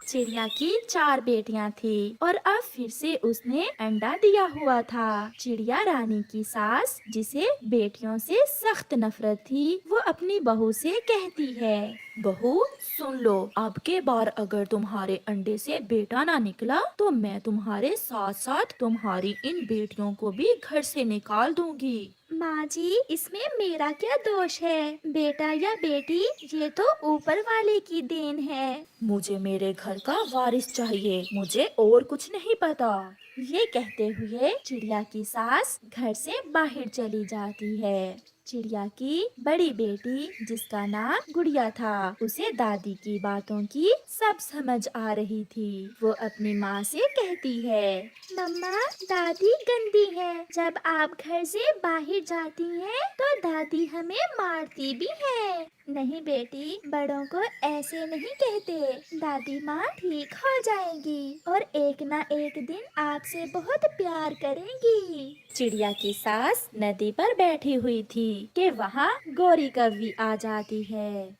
चिड़िया की 4 बेटियां थी और अब फिर से उसने अंडा दिया हुआ था। चिड़िया रानी की सास, जिसे बेटियों से सख्त नफरत थी, वो अपनी बहू से कहती है, बहू सुन लो, अब के बार अगर तुम्हारे अंडे से बेटा ना निकला तो मैं तुम्हारे साथ साथ तुम्हारी इन बेटियों को भी घर से निकाल दूंगी। माँ जी, इसमें मेरा क्या दोष है? बेटा या बेटी ये तो ऊपर वाले की देन है। मुझे मेरे घर का वारिस चाहिए, मुझे और कुछ नहीं पता। ये कहते हुए चिड़िया की सास घर से बाहर चली जाती है। चिड़िया की बड़ी बेटी, जिसका नाम गुड़िया था, उसे दादी की बातों की सब समझ आ रही थी। वो अपनी माँ से कहती है, मम्मा, दादी गंदी है। जब आप घर से बाहर जाती हैं, तो दादी हमें मारती भी है। नहीं बेटी, बड़ों को ऐसे नहीं कहते। दादी माँ ठीक हो जाएंगी और एक ना एक दिन आपसे बहुत प्यार करेंगी। चिड़िया की सास नदी पर बैठी हुई थी कि वहाँ गौरी कौवी आ जाती है।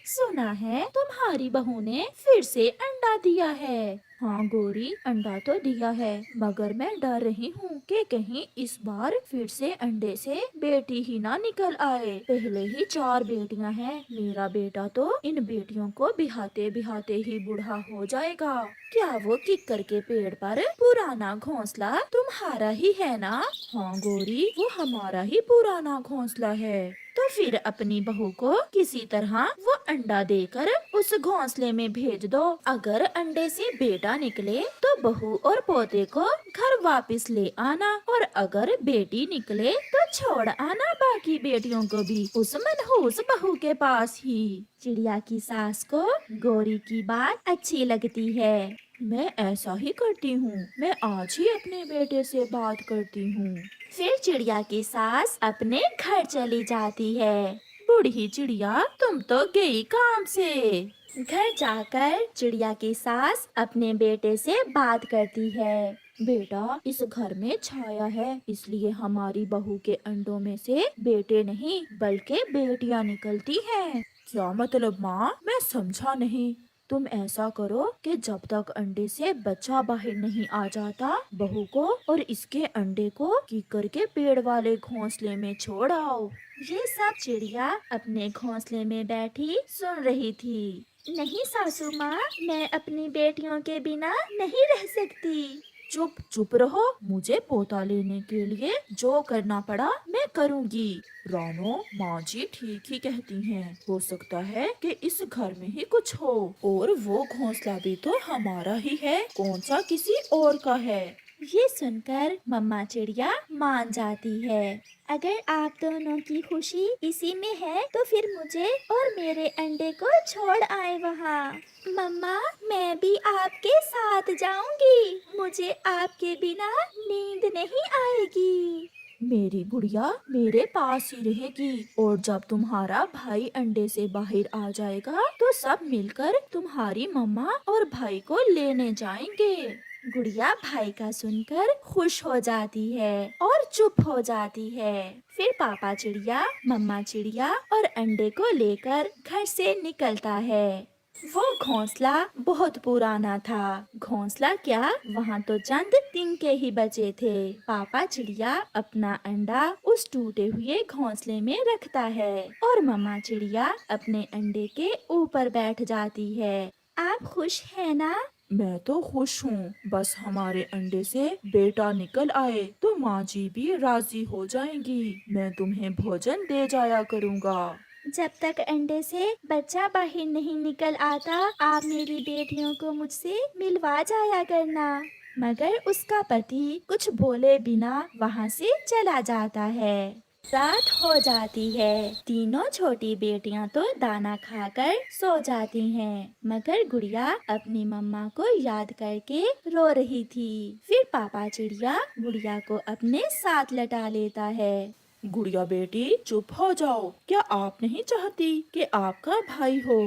सुना है तुम्हारी बहू ने फिर से अंडा दिया है। हाँ गौरी, अंडा तो दिया है, मगर मैं डर रही हूँ कि कहीं इस बार फिर से अंडे से बेटी ही ना निकल आए। पहले ही 4 बेटियां हैं, मेरा बेटा तो इन बेटियों को बिहाते बिहाते ही बूढ़ा हो जाएगा। क्या वो किक्कर के पेड़ पर पुराना घोंसला तुम्हारा ही है ना? हाँ गौरी, वो हमारा ही पुराना घोंसला है। तो फिर अपनी बहू को किसी तरह वो अंडा देकर उस घोंसले में भेज दो। अगर अंडे से बेटा निकले तो बहू और पोते को घर वापस ले आना, और अगर बेटी निकले तो छोड़ आना बाकी बेटियों को भी उस मनहूस बहू के पास ही। चिड़िया की सास को गौरी की बात अच्छी लगती है। मैं ऐसा ही करती हूँ, मैं आज ही अपने बेटे से बात करती हूँ। फिर चिड़िया की सास अपने घर चली जाती है। बूढ़ी चिड़िया, तुम तो गई काम से। घर जाकर चिड़िया की सास अपने बेटे से बात करती है। बेटा, इस घर में छाया है, इसलिए हमारी बहू के अंडों में से बेटे नहीं बल्कि बेटियां निकलती हैं। क्या मतलब माँ? मैं समझा नहीं। तुम ऐसा करो कि जब तक अंडे से बच्चा बाहर नहीं आ जाता, बहू को और इसके अंडे को कीकर के पेड़ वाले घोंसले में छोड़ आओ। ये सब चिड़िया अपने घोंसले में बैठी सुन रही थी। नहीं सासू माँ, मैं अपनी बेटियों के बिना नहीं रह सकती। चुप चुप रहो, मुझे पोता लेने के लिए जो करना पड़ा मैं करूँगी। रानो, माँ जी ठीक ही कहती हैं। हो सकता है कि इस घर में ही कुछ हो, और वो घोंसला भी तो हमारा ही है, कौन सा किसी और का है। ये सुनकर मम्मा चिड़िया मान जाती है। अगर आप दोनों की खुशी इसी में है तो फिर मुझे और मेरे अंडे को छोड़ आए वहाँ। मम्मा, मैं भी आपके साथ जाऊंगी, मुझे आपके बिना नींद नहीं आएगी। मेरी गुड़िया मेरे पास ही रहेगी, और जब तुम्हारा भाई अंडे से बाहर आ जाएगा तो सब मिलकर तुम्हारी मम्मा और भाई को लेने जाएंगे। गुड़िया भाई का सुनकर खुश हो जाती है और चुप हो जाती है। फिर पापा चिड़िया, मम्मा चिड़िया और अंडे को लेकर घर से निकलता है। वो घोंसला बहुत पुराना था। घोंसला क्या, वहाँ तो चंद तिनके ही बचे थे। पापा चिड़िया अपना अंडा उस टूटे हुए घोंसले में रखता है और मम्मा चिड़िया अपने अंडे के ऊपर बैठ जाती है। आप खुश है ना? मैं तो खुश हूँ, बस हमारे अंडे से बेटा निकल आए तो माँ जी भी राजी हो जाएंगी। मैं तुम्हें भोजन दे जाया करूँगा। जब तक अंडे से बच्चा बाहर नहीं निकल आता, आप मेरी बेटियों को मुझसे मिलवा जाया करना। मगर उसका पति कुछ बोले बिना वहाँ से चला जाता है। रात हो जाती है। तीनों छोटी बेटियां तो दाना खाकर सो जाती हैं, मगर गुड़िया अपनी मम्मा को याद करके रो रही थी। फिर पापा चिड़िया गुड़िया को अपने साथ लटा लेता है। गुड़िया बेटी, चुप हो जाओ, क्या आप नहीं चाहती कि आपका भाई हो?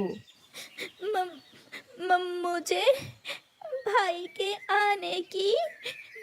मुझे भाई के आने की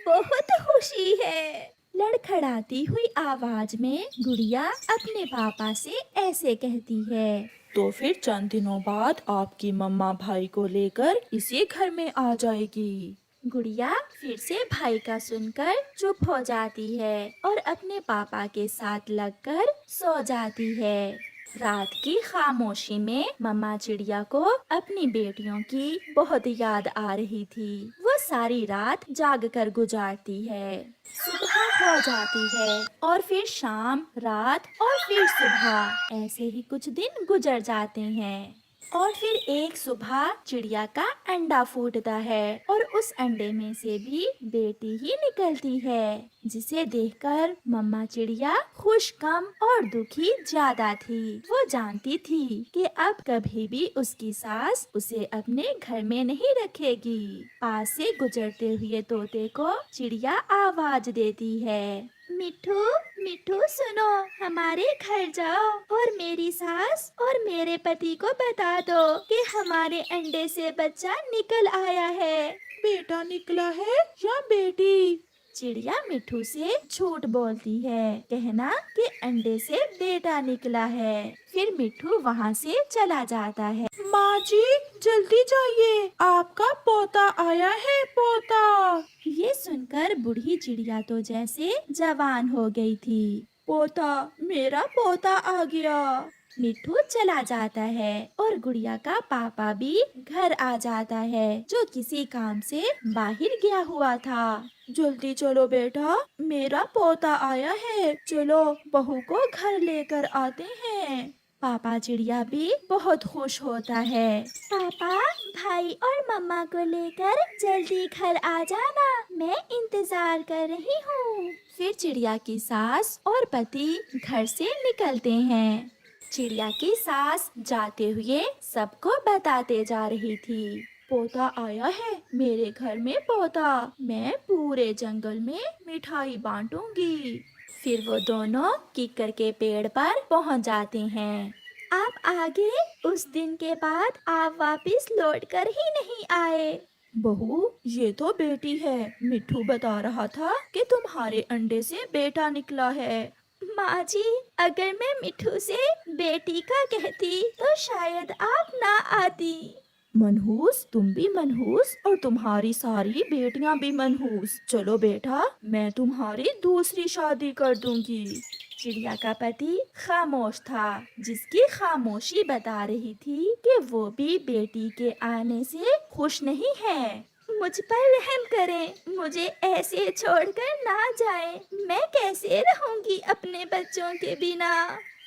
बहुत खुशी है। लड़खड़ाती हुई आवाज में गुड़िया अपने पापा से ऐसे कहती है। तो फिर चंद दिनों बाद आपकी मम्मा भाई को लेकर इसी घर में आ जाएगी। गुड़िया फिर से भाई का सुनकर चुप हो जाती है और अपने पापा के साथ लगकर सो जाती है। रात की खामोशी में मम्मा चिड़िया को अपनी बेटियों की बहुत याद आ रही थी। वो सारी रात जाग कर गुजारती है। सुबह हो जाती है और फिर शाम, रात और फिर सुबह, ऐसे ही कुछ दिन गुजर जाते हैं। और फिर एक सुबह चिड़िया का अंडा फूटता है और उस अंडे में से भी बेटी ही निकलती है, जिसे देखकर मम्मा चिड़िया खुश कम और दुखी ज्यादा थी। वो जानती थी कि अब कभी भी उसकी सास उसे अपने घर में नहीं रखेगी। पास से गुजरते हुए तोते को चिड़िया आवाज देती है, मिठू मिठू सुनो, हमारे घर जाओ और मेरी सास और मेरे पति को बता दो कि हमारे अंडे से बच्चा निकल आया है। बेटा निकला है या बेटी? चिड़िया मिठू से झूठ बोलती है, कहना कि अंडे से बेटा निकला है। फिर मिठू वहाँ से चला जाता है। माँ जी जल्दी जाइए, आपका पोता आया है, पोता। ये सुनकर बूढ़ी चिड़िया तो जैसे जवान हो गई थी। पोता, मेरा पोता आ गया। मिठू चला जाता है और गुड़िया का पापा भी घर आ जाता है, जो किसी काम से बाहर गया हुआ था। जल्दी चलो बेटा, मेरा पोता आया है, चलो बहू को घर लेकर आते हैं। पापा चिड़िया भी बहुत खुश होता है। पापा, भाई और मम्मा को लेकर जल्दी घर आ जाना, मैं इंतजार कर रही हूँ। फिर चिड़िया की सास और पति घर से निकलते हैं। चिड़िया की सास जाते हुए सबको बताते जा रही थी, पोता आया है, मेरे घर में पोता, मैं पूरे जंगल में मिठाई बांटूंगी। फिर वो दोनों किक्कर के पेड़ पर पहुंच जाते हैं। आप आगे, उस दिन के बाद आप वापस लौट कर ही नहीं आए। बहू, ये तो बेटी है, मिठू बता रहा था कि तुम्हारे अंडे से बेटा निकला है। माँ जी, अगर मैं मिठू से बेटी का कहती तो शायद आप ना आती। मनहूस, तुम भी मनहूस और तुम्हारी सारी बेटियां भी मनहूस। चलो बेटा, मैं तुम्हारी दूसरी शादी कर दूंगी। चिड़िया का पति खामोश था, जिसकी खामोशी बता रही थी कि वो भी बेटी के आने से खुश नहीं है। मुझ पर रहम करें, मुझे ऐसे छोड़कर ना जाए, मैं कैसे रहूंगी अपने बच्चों के बिना।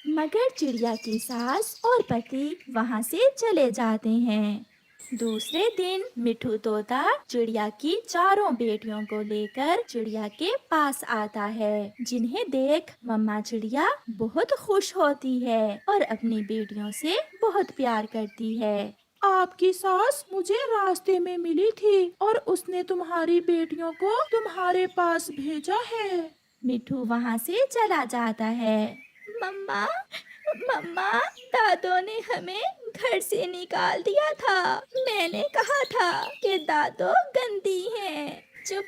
मगर चिड़िया की सास और पति वहाँ से चले जाते हैं। दूसरे दिन मिठू तोता चिड़िया की चारों बेटियों को लेकर चिड़िया के पास आता है, जिन्हें देख मम्मा चिड़िया बहुत खुश होती है और अपनी बेटियों से बहुत प्यार करती है। आपकी सास मुझे रास्ते में मिली थी और उसने तुम्हारी बेटियों को तुम्हारे पास भेजा है। मिठू वहाँ से चला जाता है। मम्मा, मम्मा, दादो ने हमें घर से निकाल दिया था। मैंने कहा था कि दादो गंदी हैं। चुप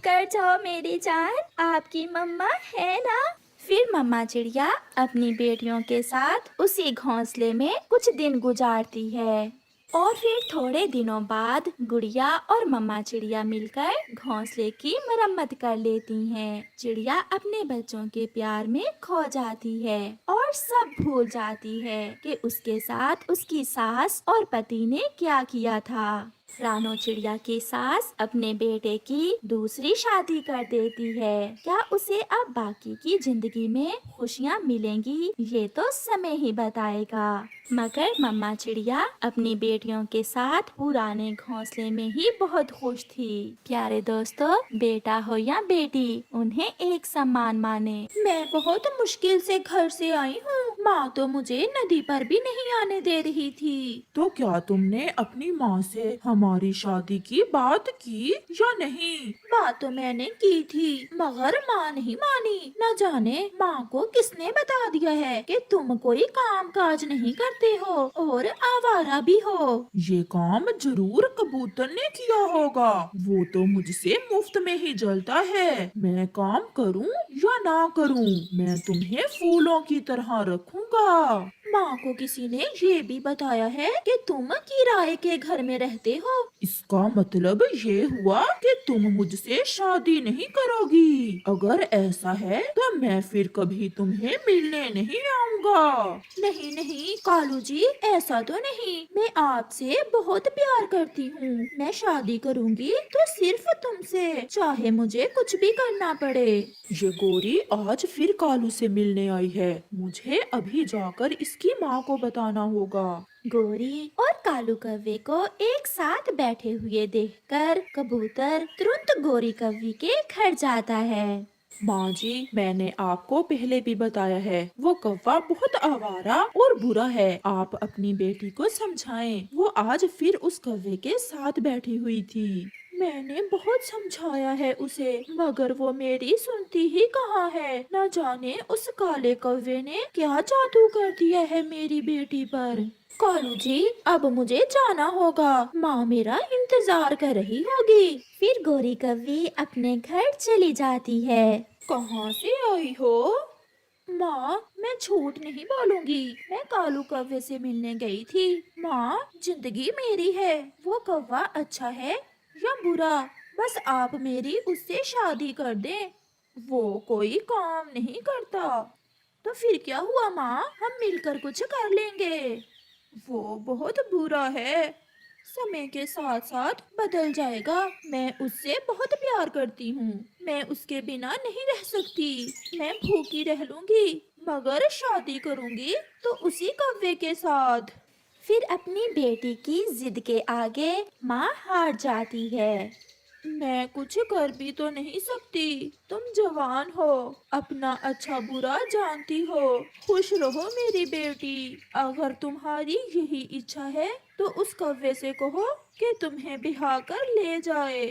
कर जाओ मेरी जान, आपकी मम्मा है ना। फिर मम्मा चिड़िया अपनी बेटियों के साथ उसी घोंसले में कुछ दिन गुजारती है। और फिर थोड़े दिनों बाद गुड़िया और मम्मा चिड़िया मिलकर घोंसले की मरम्मत कर लेती हैं। चिड़िया अपने बच्चों के प्यार में खो जाती है और सब भूल जाती है कि उसके साथ उसकी सास और पति ने क्या किया था। रानो चिड़िया की सास अपने बेटे की दूसरी शादी कर देती है। क्या उसे अब बाकी की जिंदगी में खुशियाँ मिलेंगी, ये तो समय ही बताएगा। मगर मम्मा चिड़िया अपनी बेटियों के साथ पुराने घोंसले में ही बहुत खुश थी। प्यारे दोस्तों, बेटा हो या बेटी, उन्हें एक समान माने। मैं बहुत मुश्किल से घर से आई हूँ, माँ तो मुझे नदी पर भी नहीं आने दे रही थी। तो क्या तुमने अपनी माँ से हमारी शादी की बात की या नहीं? बात तो मैंने की थी, मगर माँ नहीं मानी। न जाने माँ को किसने बता दिया है कि तुम कोई काम काज नहीं करते हो और आवारा भी हो। ये काम जरूर कबूतर ने किया होगा, वो तो मुझसे मुफ्त में ही जलता है। मैं काम करूँ या ना करूँ, मैं तुम्हें फूलों की तरह रखूंगा। माँ को किसी ने ये भी बताया है कि तुम किराए के घर में रहते हो। इसका मतलब ये हुआ कि तुम मुझसे शादी नहीं करोगी। अगर ऐसा है तो मैं फिर कभी तुम्हें मिलने नहीं आऊँगा। नहीं नहीं कालू जी, ऐसा तो नहीं। मैं आपसे बहुत प्यार करती हूँ। मैं शादी करूँगी तो सिर्फ तुमसे, चाहे मुझे कुछ भी करना पड़े। ये गोरी आज फिर कालू से मिलने आई है। मुझे अभी जाकर इसकी माँ को बताना होगा। गोरी और कालू कौवे को एक साथ बैठे हुए देखकर कबूतर तुरंत गोरी कौवी के घर जाता है। माँ जी, मैंने आपको पहले भी बताया है, वो कौवा बहुत आवारा और बुरा है। आप अपनी बेटी को समझाएं। वो आज फिर उस कौवे के साथ बैठी हुई थी। मैंने बहुत समझाया है उसे, मगर वो मेरी सुनती ही कहाँ है। न जाने उस काले कौवे ने क्या जादू कर दिया है मेरी बेटी पर। कालू जी, अब मुझे जाना होगा। माँ मेरा इंतजार कर रही होगी। फिर गोरी कौवी अपने घर चली जाती है। कहाँ से आई हो? माँ, मैं झूठ नहीं बोलूंगी। मैं कालू कौवे से मिलने गई थी। माँ, जिंदगी मेरी है। वो कौवा अच्छा है या बुरा, बस आप मेरी उससे शादी कर दें। वो कोई काम नहीं करता। तो फिर क्या हुआ माँ, हम मिलकर कुछ कर लेंगे। वो बहुत बुरा है, समय के साथ साथ बदल जाएगा। मैं उससे बहुत प्यार करती हूँ। मैं उसके बिना नहीं रह सकती। मैं भूखी रह लूंगी, मगर शादी करूंगी तो उसी कौवे के साथ। फिर अपनी बेटी की जिद के आगे माँ हार जाती है। मैं कुछ कर भी तो नहीं सकती। तुम जवान हो, अपना अच्छा बुरा जानती हो। खुश रहो मेरी बेटी। अगर तुम्हारी यही इच्छा है तो उस कौवे से कहो कि तुम्हें बिहा कर ले जाए।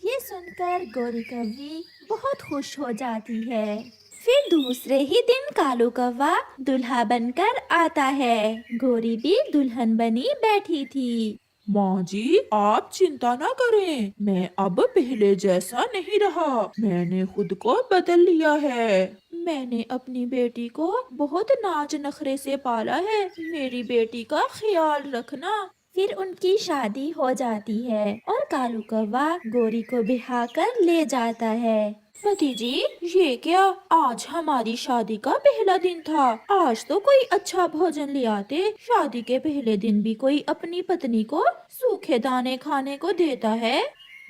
ये सुनकर गोरी कौवी बहुत खुश हो जाती है। फिर दूसरे ही दिन कालू कौवा दुल्हा बनकर आता है। गोरी भी दुल्हन बनी बैठी थी। माँ जी, आप चिंता ना करें। मैं अब पहले जैसा नहीं रहा। मैंने खुद को बदल लिया है। मैंने अपनी बेटी को बहुत नाज नखरे से पाला है। मेरी बेटी का ख्याल रखना। फिर उनकी शादी हो जाती है और कालू कौवा गोरी को बिहा कर ले जाता है। भतीजी, ये क्या, आज हमारी शादी का पहला दिन था। आज तो कोई अच्छा भोजन ले आते। शादी के पहले दिन भी कोई अपनी पत्नी को सूखे दाने खाने को देता है।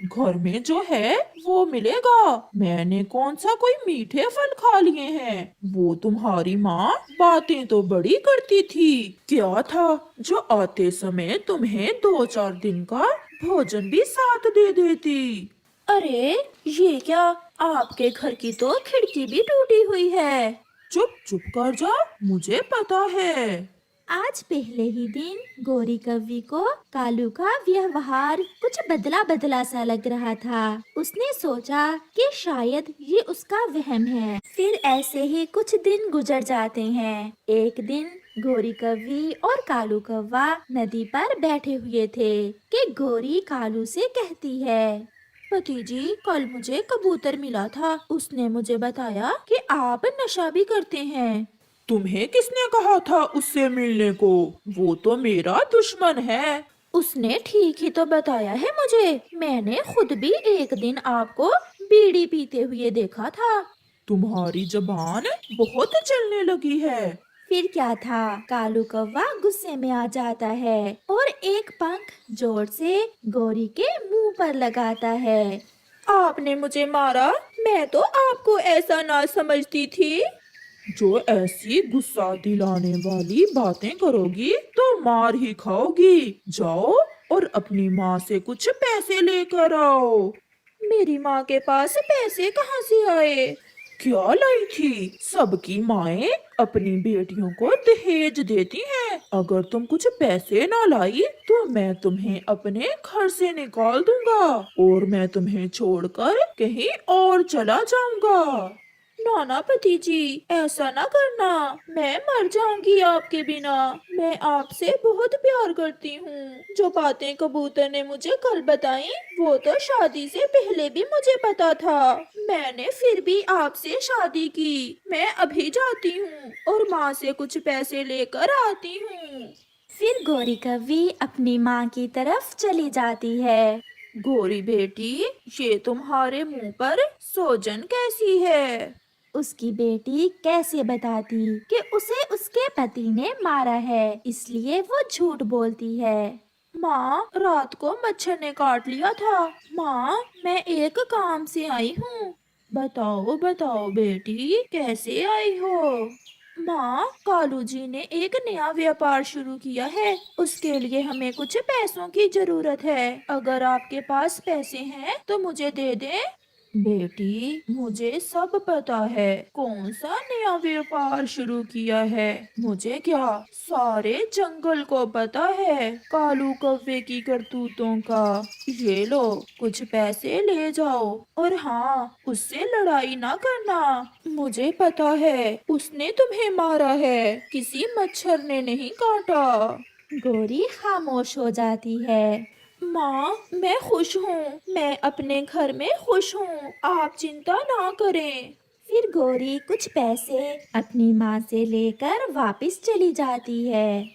घर में जो है वो मिलेगा। मैंने कौन सा कोई मीठे फल खा लिए हैं। वो तुम्हारी माँ बातें तो बड़ी करती थी। क्या था जो आते समय तुम्हें 2-4 दिन का भोजन भी साथ दे देती। अरे ये क्या, आपके घर की तो खिड़की भी टूटी हुई है। चुप चुप कर जा, मुझे पता है। आज पहले ही दिन गोरी कौवी को कालू का व्यवहार कुछ बदला बदला सा लग रहा था। उसने सोचा कि शायद ये उसका वहम है। फिर ऐसे ही कुछ दिन गुजर जाते हैं। एक दिन गोरी कौवी और कालू कौवा नदी पर बैठे हुए थे कि गोरी कालू से कहती है, भतीजी, कल मुझे कबूतर मिला था। उसने मुझे बताया कि आप नशा भी करते हैं। तुम्हें किसने कहा था उससे मिलने को? वो तो मेरा दुश्मन है। उसने ठीक ही तो बताया है मुझे। मैंने खुद भी एक दिन आपको बीड़ी पीते हुए देखा था। तुम्हारी जबान बहुत चलने लगी है। फिर क्या था, कालू कौवा गुस्से में आ जाता है और एक पंख जोर से गोरी के मुंह पर लगाता है। आपने मुझे मारा? मैं तो आपको ऐसा ना समझती थी। जो ऐसी गुस्सा दिलाने वाली बातें करोगी तो मार ही खाओगी। जाओ और अपनी माँ से कुछ पैसे लेकर आओ। मेरी माँ के पास पैसे कहाँ से आए? क्या लाई थी? सबकी माएं अपनी बेटियों को दहेज देती हैं। अगर तुम कुछ पैसे ना लाई तो मैं तुम्हें अपने घर से निकाल दूंगा और मैं तुम्हें छोड़कर कहीं और चला जाऊंगा। नाना पति जी, ऐसा ना करना, मैं मर जाऊंगी आपके बिना। मैं आपसे बहुत प्यार करती हूँ। जो बातें कबूतर ने मुझे कल बताई वो तो शादी से पहले भी मुझे पता था। मैंने फिर भी आपसे शादी की। मैं अभी जाती हूँ और माँ से कुछ पैसे लेकर आती हूँ। फिर गौरी कव्वी अपनी माँ की तरफ चली जाती है। गोरी बेटी, ये तुम्हारे मुंह पर सोजन कैसी है? उसकी बेटी कैसे बताती कि उसे उसके पति ने मारा है, इसलिए वो झूठ बोलती है। माँ, रात को मच्छर ने काट लिया था। माँ, मैं एक काम से आई हूँ। बताओ बताओ बेटी, कैसे आई हो? माँ, कालू जी ने एक नया व्यापार शुरू किया है। उसके लिए हमें कुछ पैसों की जरूरत है। अगर आपके पास पैसे हैं तो मुझे दे दें। बेटी, मुझे सब पता है कौन सा नया व्यापार शुरू किया है। मुझे क्या, सारे जंगल को पता है कालू कौवे की करतूतों का। ये लो, कुछ पैसे ले जाओ, और हाँ, उससे लड़ाई ना करना। मुझे पता है उसने तुम्हें मारा है, किसी मच्छर ने नहीं काटा। गौरी खामोश हो जाती है। माँ, मैं खुश हूँ। मैं अपने घर में खुश हूँ। आप चिंता ना करें। फिर गौरी कुछ पैसे अपनी माँ से लेकर वापस चली जाती है।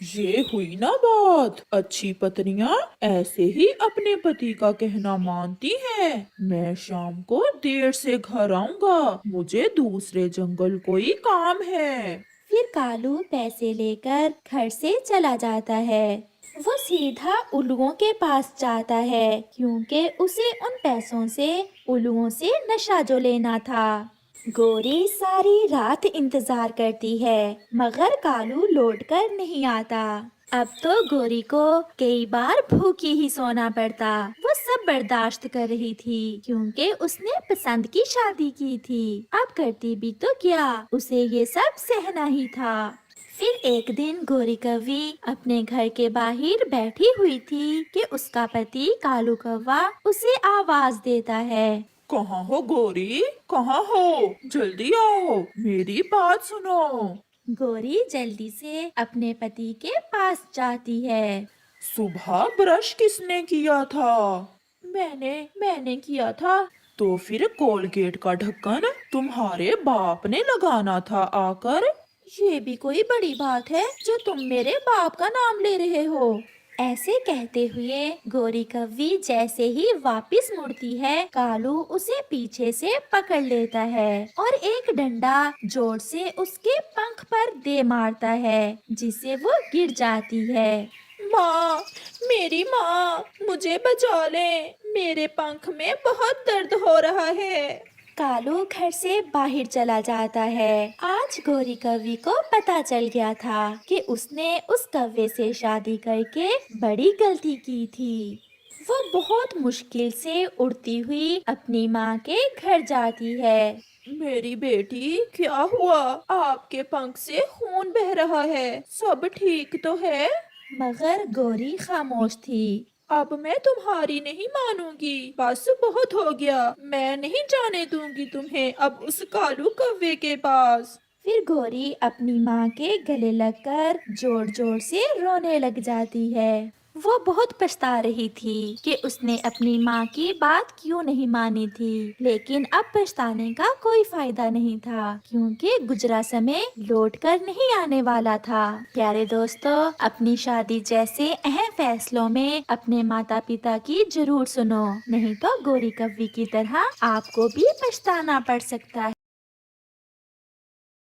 ये हुई ना बात। अच्छी पत्नियां ऐसे ही अपने पति का कहना मानती हैं। मैं शाम को देर से घर आऊंगा, मुझे दूसरे जंगल कोई काम है। फिर कालू पैसे लेकर घर से चला जाता है। वो सीधा उल्लुओं के पास जाता है क्योंकि उसे उन पैसों से उल्लुओं से नशा जो लेना था। गौरी सारी रात इंतजार करती है मगर कालू लौट कर नहीं आता। अब तो गौरी को कई बार भूखी ही सोना पड़ता। वो सब बर्दाश्त कर रही थी क्योंकि उसने पसंद की शादी की थी। अब करती भी तो क्या, उसे ये सब सहना ही था। फिर एक दिन गौरी कव्वी अपने घर के बाहर बैठी हुई थी कि उसका पति कालू कौवा उसे आवाज देता है। कहाँ हो गौरी? कहाँ हो? जल्दी आओ, मेरी बात सुनो। गौरी जल्दी से अपने पति के पास जाती है। सुबह ब्रश किसने किया था? मैंने किया था। तो फिर कोलगेट का ढक्कन तुम्हारे बाप ने लगाना था आकर। ये भी कोई बड़ी बात है जो तुम मेरे बाप का नाम ले रहे हो? ऐसे कहते हुए गौरी कव्वी जैसे ही वापस मुड़ती है, कालू उसे पीछे से पकड़ लेता है और एक डंडा जोर से उसके पंख पर दे मारता है, जिससे वो गिर जाती है। माँ, मेरी माँ, मुझे बचा ले, मेरे पंख में बहुत दर्द हो रहा है। कालू घर से बाहर चला जाता है। आज गौरी कव्वी को पता चल गया था कि उसने उस कव्वे से शादी करके बड़ी गलती की थी। वो बहुत मुश्किल से उड़ती हुई अपनी माँ के घर जाती है। मेरी बेटी, क्या हुआ? आपके पंख से खून बह रहा है, सब ठीक तो है? मगर गौरी खामोश थी। अब मैं तुम्हारी नहीं मानूंगी, बस बहुत हो गया। मैं नहीं जाने दूंगी तुम्हें अब उस कालू कव्वे के पास। फिर गौरी अपनी माँ के गले लगकर जोर जोर से रोने लग जाती है। वो बहुत पछता रही थी कि उसने अपनी माँ की बात क्यों नहीं मानी थी, लेकिन अब पछताने का कोई फायदा नहीं था क्योंकि गुजरा समय लौट कर नहीं आने वाला था। प्यारे दोस्तों, अपनी शादी जैसे अहम फैसलों में अपने माता पिता की जरूर सुनो, नहीं तो गौरी कव्वी की तरह आपको भी पछताना पड़ सकता है।